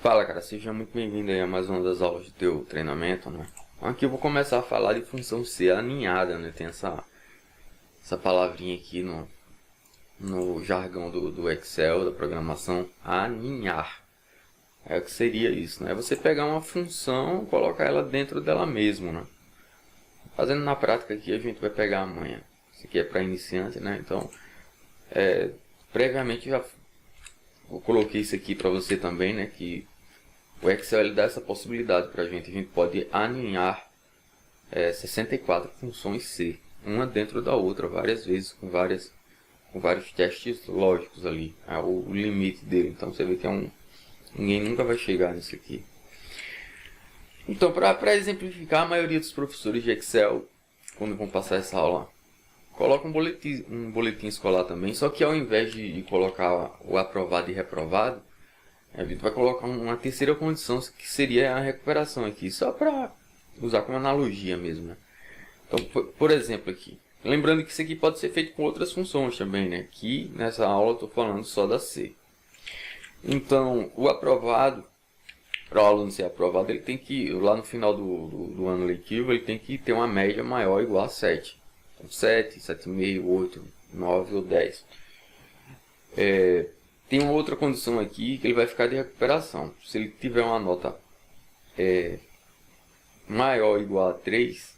Fala, cara, seja muito bem-vindo aí a mais uma das aulas do teu treinamento, né? Aqui eu vou começar a falar de função C aninhada, né? Tem essa palavrinha aqui no jargão do Excel, da programação, aninhar. É o que seria isso, né? É você pegar uma função e colocar ela dentro dela mesma, né? Fazendo na prática aqui, a gente vai pegar amanhã. Isso aqui é para iniciante, né? Então, previamente já eu coloquei isso aqui para você também, né? Que o Excel ele dá essa possibilidade para a gente pode aninhar 64 funções C, uma dentro da outra, várias vezes, com vários testes lógicos ali, o limite dele. Então você vê que ninguém nunca vai chegar nisso aqui. Então, para exemplificar, a maioria dos professores de Excel, quando vão passar essa aula, coloca um boletim escolar também, só que ao invés de colocar o aprovado e reprovado, a gente vai colocar uma terceira condição, que seria a recuperação aqui, só para usar como analogia mesmo, né? Então, por exemplo aqui, lembrando que isso aqui pode ser feito com outras funções também, né? Aqui nessa aula eu estou falando só da C. Então, o aprovado, para o aluno ser aprovado, ele tem que, lá no final do ano letivo, ele tem que ter uma média maior ou igual a 7. Então, 7, 7,5, 8, 9 ou 10. Tem uma outra condição aqui que ele vai ficar de recuperação. Se ele tiver uma nota maior ou igual a 3,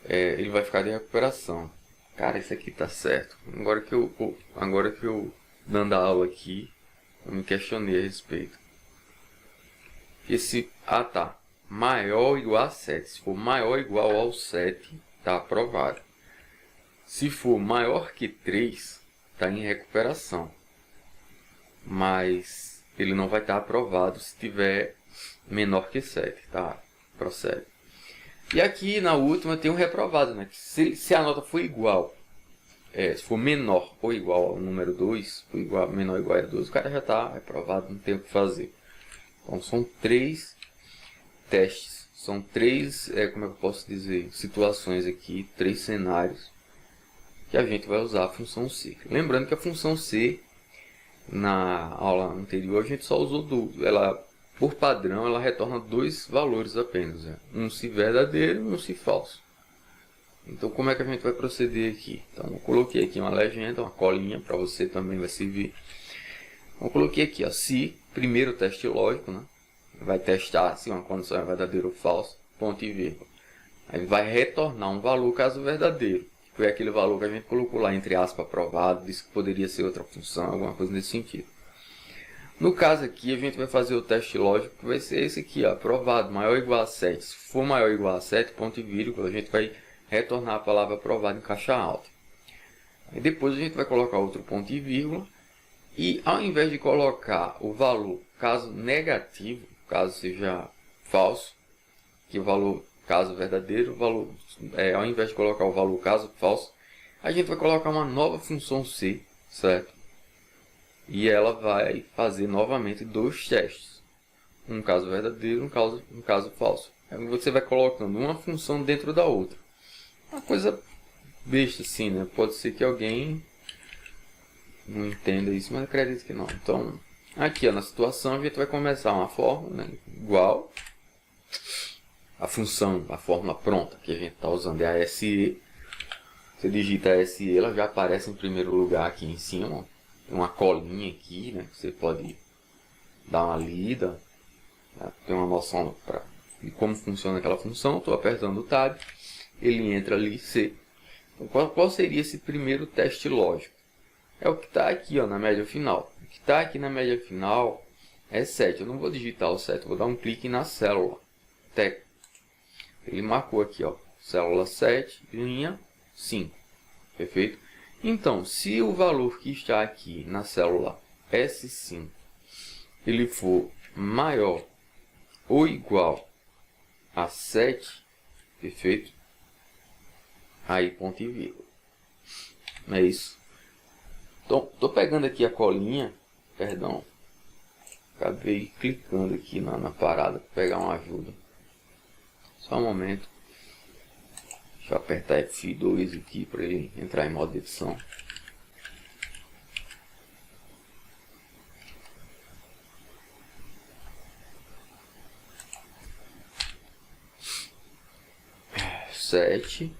ele vai ficar de recuperação. Cara, isso aqui tá certo. Agora que eu dando a aula aqui, eu me questionei a respeito. Tá. Maior ou igual a 7. Se for maior ou igual ao 7, tá aprovado. Se for maior que 3, está em recuperação, mas ele não vai estar aprovado se tiver menor que 7, tá? Procede. E aqui na última tem um reprovado, né? Que se a nota for igual, se for menor ou igual ao número 2, menor ou igual a 2, o cara já está reprovado, não tem o que fazer. Então são 3 testes, são 3, como é que eu posso dizer, situações aqui, 3 cenários que a gente vai usar a função C. Lembrando que a função C, na aula anterior, a gente só usou ela, por padrão, ela retorna 2 valores apenas. Um se verdadeiro e um se falso. Então, como é que a gente vai proceder aqui? Então, eu coloquei aqui uma legenda, uma colinha, para você também vai servir. Então, eu coloquei aqui, ó, se, primeiro teste lógico, né? Vai testar se uma condição é verdadeira ou falsa, ponto e vírgula. Aí vai retornar um valor caso verdadeiro. Foi aquele valor que a gente colocou lá, entre aspas, aprovado, disse que poderia ser outra função, alguma coisa nesse sentido. No caso aqui, a gente vai fazer o teste lógico, que vai ser esse aqui, ó, aprovado, maior ou igual a 7. Se for maior ou igual a 7, ponto e vírgula, a gente vai retornar a palavra aprovado em caixa alta. Aí depois a gente vai colocar outro ponto e vírgula, e ao invés de colocar o valor caso negativo, caso seja falso, que o valor caso verdadeiro, ao invés de colocar o valor caso falso, a gente vai colocar uma nova função C, certo? E ela vai fazer novamente 2 testes, um caso verdadeiro e um caso falso. Aí você vai colocando uma função dentro da outra. Uma coisa besta assim, né? Pode ser que alguém não entenda isso, mas acredito que não. Então, aqui ó, na situação a gente vai começar uma fórmula, né? Igual a função, a fórmula pronta que a gente está usando é a SE. Você digita a SE, ela já aparece em primeiro lugar aqui em cima. Tem uma colinha aqui, né? Você pode dar uma lida, né? Ter uma noção de como funciona aquela função. Estou apertando o Tab, ele entra ali, C. Então, qual seria esse primeiro teste lógico? É o que está aqui ó, na média final. O que está aqui na média final é 7. Eu não vou digitar o 7, vou dar um clique na célula. Ele marcou aqui, ó, célula 7, linha 5. Perfeito? Então, se o valor que está aqui na célula S5 ele for maior ou igual a 7, perfeito? Aí, ponto e vírgula. É isso. Então, estou pegando aqui a colinha, perdão, acabei clicando aqui na parada para pegar uma ajuda. Só um momento. Deixa eu apertar F2 aqui para ele entrar em modo edição. 7,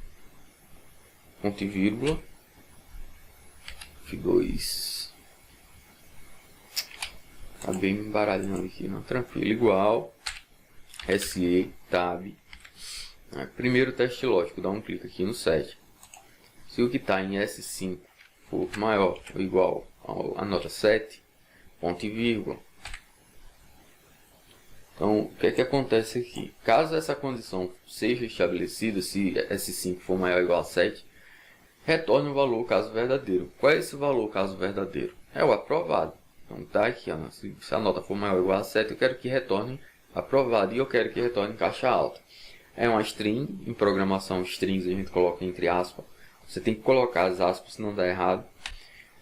ponto e vírgula, F2, acabei me embaralhando aqui, não, tranquilo, igual, SE, tab, primeiro teste lógico, dá um clique aqui no 7, se o que está em S5 for maior ou igual a nota 7, ponto e vírgula. Então, o que é que acontece aqui? Caso essa condição seja estabelecida, se S5 for maior ou igual a 7, retorne o valor caso verdadeiro. Qual é esse valor caso verdadeiro? É o aprovado. Então, tá aqui, ó, se a nota for maior ou igual a 7, eu quero que retorne aprovado e eu quero que retorne em caixa alta. É uma string, em programação strings a gente coloca entre aspas. Você tem que colocar as aspas, senão dá errado.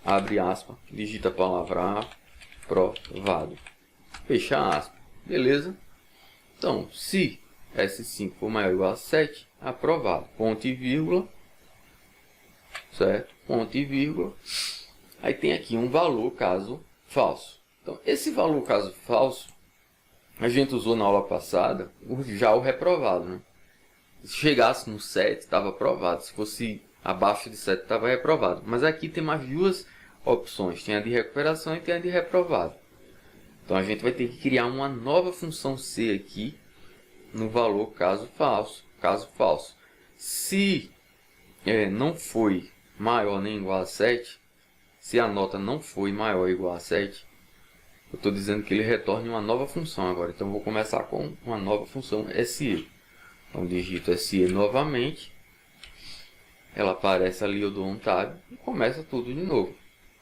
Abre aspas, digita a palavra aprovado. Fecha aspas. Beleza? Então, se S5 for maior ou igual a 7, aprovado. Ponto e vírgula. Certo? Ponto e vírgula. Aí tem aqui um valor caso falso. Então, esse valor caso falso, a gente usou na aula passada já o reprovado, né? Se chegasse no 7, estava aprovado. Se fosse abaixo de 7, estava reprovado. Mas aqui tem mais duas opções. Tem a de recuperação e tem a de reprovado. Então, a gente vai ter que criar uma nova função C aqui no valor caso falso. Se não foi maior nem igual a 7, se a nota não foi maior ou igual a 7, eu estou dizendo que ele retorne uma nova função agora. Então, eu vou começar com uma nova função SE. Então, digito SE novamente. Ela aparece ali, eu dou um tab e começa tudo de novo.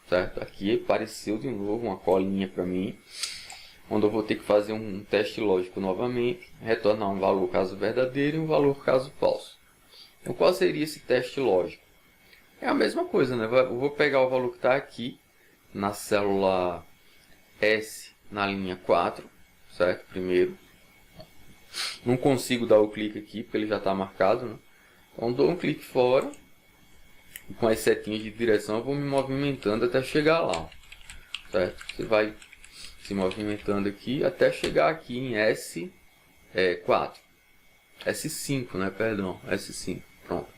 Certo? Aqui apareceu de novo uma colinha para mim, onde eu vou ter que fazer um teste lógico novamente, retornar um valor caso verdadeiro e um valor caso falso. Então, qual seria esse teste lógico? É a mesma coisa, né? Eu vou pegar o valor que está aqui na célula S, na linha 4, certo? Primeiro. Não consigo dar o clique aqui, porque ele já está marcado, né? Então, dou um clique fora. E com as setinhas de direção, eu vou me movimentando até chegar lá. Certo? Você vai se movimentando aqui até chegar aqui em S4. S5, né? Perdão, S5. Pronto.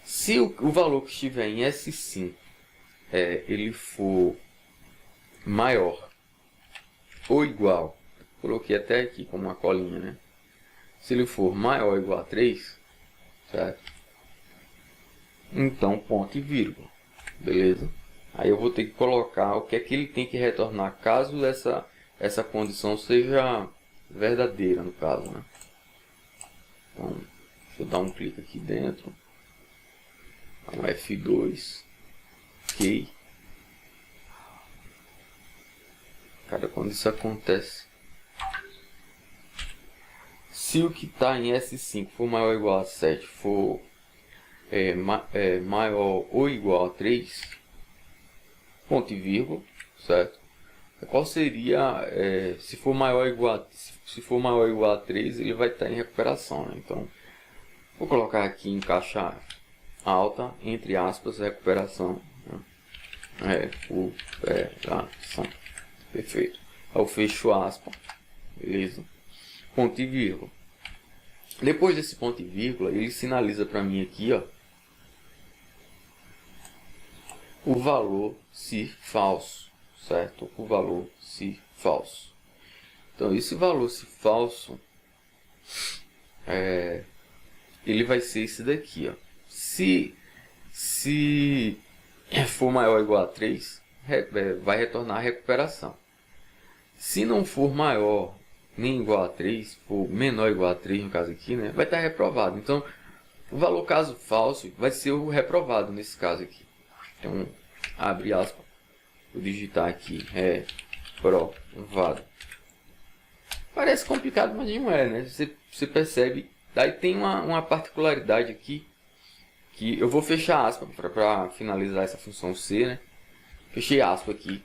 Se o valor que estiver em S5 ele for maior ou igual, coloquei até aqui como uma colinha, né? Se ele for maior ou igual a 3, certo? Então, ponto e vírgula. Beleza? Aí eu vou ter que colocar o que é que ele tem que retornar caso essa condição seja verdadeira, no caso, né? Então, deixa eu dar um clique aqui dentro. Então, F2. Ok. Cara, quando isso acontece, se o que está em S5 for maior ou igual a 7 for maior ou igual a 3, ponto e vírgula, certo? Qual seria, se for maior ou igual a 3, ele vai estar em recuperação, né? Então, vou colocar aqui em caixa alta, entre aspas, recuperação, né? Recuperação. Perfeito. Aí eu fecho aspas, beleza? Ponto e vírgula. Depois desse ponto e vírgula, ele sinaliza para mim aqui, ó, o valor se falso, certo? O valor se falso. Então, esse valor se falso, ele vai ser esse daqui, ó. Se for maior ou igual a 3, vai retornar a recuperação. Se não for maior nem igual a 3, for menor ou igual a 3, no caso aqui, né, vai estar reprovado. Então, o valor caso falso vai ser o reprovado nesse caso aqui. Então, abre aspas, vou digitar aqui, reprovado. Parece complicado, mas não é, né? Você percebe. Daí tem uma particularidade aqui, que eu vou fechar aspas para finalizar essa função C, né? Fechei aspas aqui.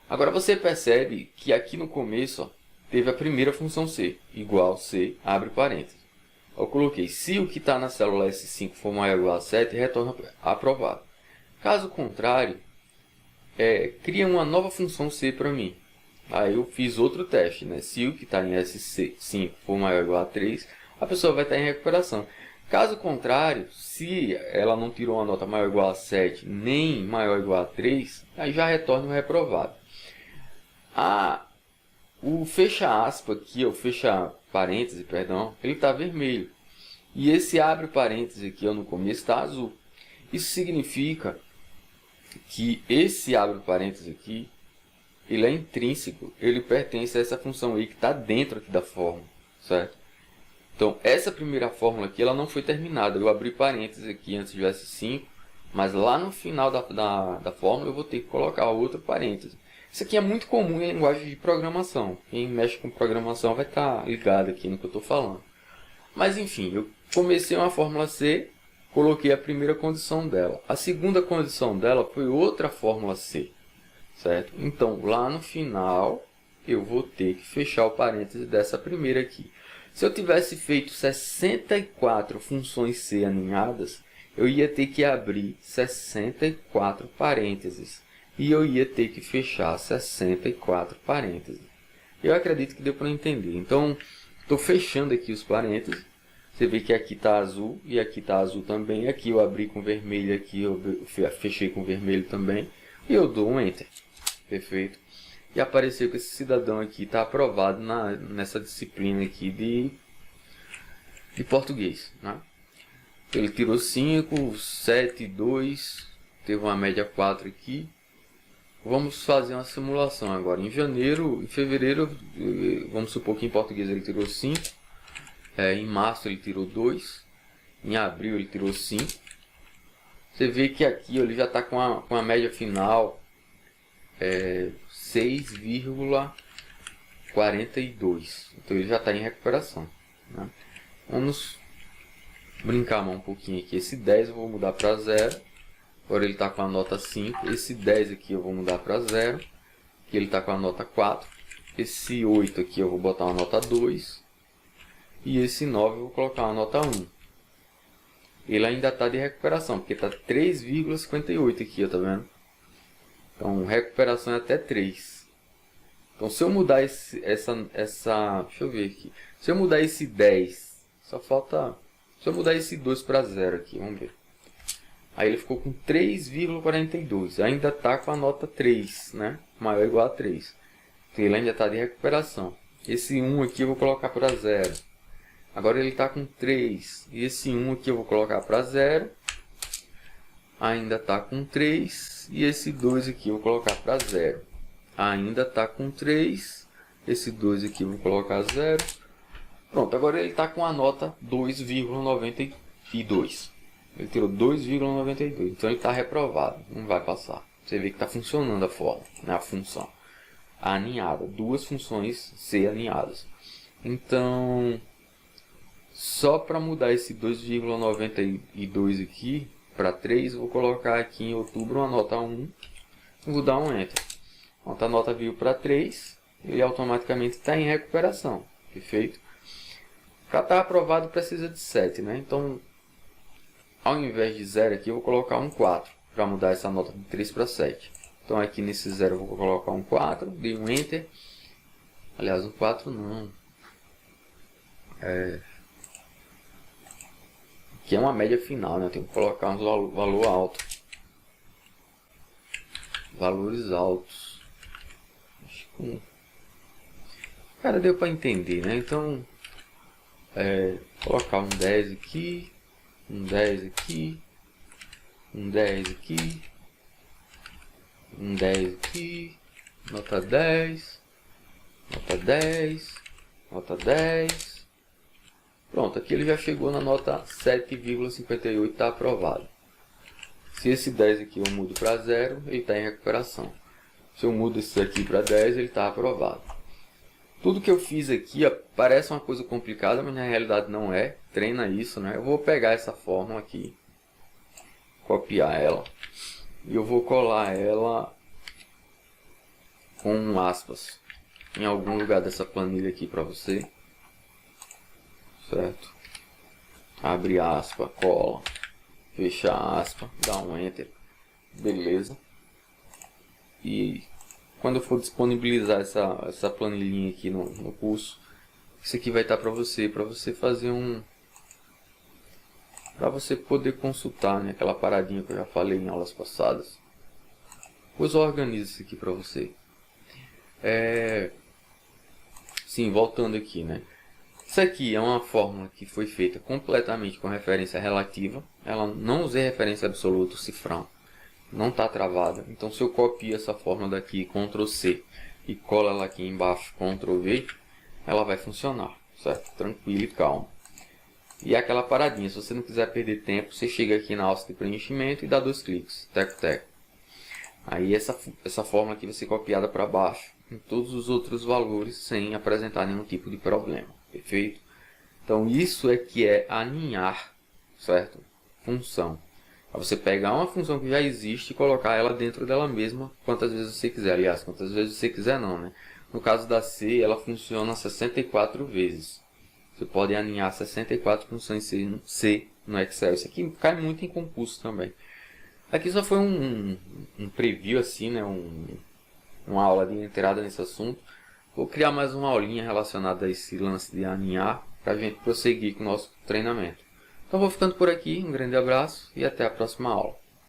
Agora você percebe que aqui no começo, ó, teve a primeira função C, igual C, abre parênteses. Eu coloquei, se o que está na célula S5 for maior ou igual a 7, retorna aprovado. Caso contrário, cria uma nova função C para mim. Aí eu fiz outro teste, né? Se o que está em S5 for maior ou igual a 3, a pessoa vai estar em recuperação. Caso contrário, se ela não tirou uma nota maior ou igual a 7, nem maior ou igual a 3, aí já retorna o reprovado. O fecha aspa aqui, o fecha parêntese, perdão, ele está vermelho. E esse abre parêntese aqui no começo está azul. Isso significa que esse abre parêntese aqui, ele é intrínseco, ele pertence a essa função aí que está dentro aqui da fórmula, certo? Então, essa primeira fórmula aqui, ela não foi terminada. Eu abri parênteses aqui antes tivesse 5, mas lá no final da fórmula eu vou ter que colocar outro parêntese. Isso aqui é muito comum em linguagem de programação. Quem mexe com programação vai estar ligado aqui no que eu estou falando. Mas, enfim, eu comecei uma fórmula C, coloquei a primeira condição dela. A segunda condição dela foi outra fórmula C, certo? Então, lá no final, eu vou ter que fechar o parêntese dessa primeira aqui. Se eu tivesse feito 64 funções C aninhadas, eu ia ter que abrir 64 parênteses. E eu ia ter que fechar 64 parênteses. Eu acredito que deu para entender. Então, estou fechando aqui os parênteses. Você vê que aqui está azul e aqui está azul também. Aqui eu abri com vermelho, aqui eu fechei com vermelho também. E eu dou um Enter. Perfeito. E apareceu que esse cidadão aqui está aprovado nessa disciplina aqui de português, né? Ele tirou 5, 7, 2, teve uma média 4 aqui. Vamos fazer uma simulação agora. Em fevereiro, vamos supor que em português ele tirou 5. Em março ele tirou 2. Em abril ele tirou 5. Você vê que aqui ele já está com a média final 6,42. Então ele já está em recuperação, né? Vamos brincar mais um pouquinho aqui. Esse 10 eu vou mudar para 0. Agora ele está com a nota 5. Esse 10 aqui eu vou mudar para 0. Aqui ele está com a nota 4. Esse 8 aqui eu vou botar uma nota 2. E esse 9 eu vou colocar uma nota 1. Ele ainda está de recuperação, porque está 3,58 aqui, ó, tá vendo? Então, recuperação é até 3. Então, se eu mudar deixa eu ver aqui. Se eu mudar esse 10, só falta... Se eu mudar esse 2 para 0 aqui, vamos ver. Aí ele ficou com 3,42. Ainda está com a nota 3, né? Maior ou igual a 3. Então, ele ainda está de recuperação. Esse 1 aqui eu vou colocar para 0. Agora ele está com 3. E esse 1 aqui eu vou colocar para 0. Ainda está com 3. E esse 2 aqui eu vou colocar para 0. Ainda está com 3. Esse 2 aqui eu vou colocar 0. Pronto, agora ele está com a nota 2,92. Ele tirou 2,92. Então ele está reprovado. Não vai passar. Você vê que está funcionando a fórmula, né? A função aninhada. Duas funções C aninhadas. Então, só para mudar esse 2,92 aqui para 3, vou colocar aqui em outubro uma nota 1 e vou dar um Enter. Pronto, a nota veio para 3, ele automaticamente está em recuperação. Perfeito? Para estar aprovado precisa de 7, né? Então, ao invés de 0 aqui, eu vou colocar um 4 para mudar essa nota de 3 para 7. Então, aqui nesse 0 eu vou colocar um 4, dei um Enter. Aliás, um 4 não. Aqui é uma média final, né? Eu tenho que colocar um valor alto. Valores altos. Acho que... Cara, deu para entender, né? Então, colocar um 10 aqui, um 10 aqui, um 10 aqui, um 10 aqui, nota 10, nota 10, nota 10. Pronto, aqui ele já chegou na nota 7,58, está aprovado. Se esse 10 aqui eu mudo para 0, ele está em recuperação. Se eu mudo esse aqui para 10, ele está aprovado. Tudo que eu fiz aqui, ó, parece uma coisa complicada, mas na realidade não é. Treina isso, né? Eu vou pegar essa fórmula aqui, copiar ela, e eu vou colar ela com aspas em algum lugar dessa planilha aqui para você. Certo? Abre aspa, cola, fecha aspa, dá um Enter. Beleza. E quando eu for disponibilizar essa planilhinha aqui no curso, isso aqui vai estar para você fazer para você poder consultar, né, aquela paradinha que eu já falei em aulas passadas. Pois eu organizo isso aqui para você. Sim, voltando aqui, né? Isso aqui é uma fórmula que foi feita completamente com referência relativa. Ela não usei referência absoluta, o cifrão. Não está travada. Então, se eu copio essa fórmula daqui, Ctrl C, e colo ela aqui embaixo, Ctrl V, ela vai funcionar, certo? Tranquilo e calmo. E aquela paradinha, se você não quiser perder tempo, você chega aqui na alça de preenchimento e dá 2 cliques, teco, teco. Aí essa fórmula aqui vai ser copiada para baixo, em todos os outros valores, sem apresentar nenhum tipo de problema, perfeito? Então isso é que é aninhar, certo? Função. É você pegar uma função que já existe e colocar ela dentro dela mesma quantas vezes você quiser. Aliás, quantas vezes você quiser não, né? No caso da C, ela funciona 64 vezes. Você pode aninhar 64 funções C no Excel. Isso aqui cai muito em concurso também. Aqui só foi um preview assim, né? Uma aula de entrada nesse assunto. Vou criar mais uma aulinha relacionada a esse lance de aninhar para a gente prosseguir com o nosso treinamento. Então vou ficando por aqui, um grande abraço e até a próxima aula.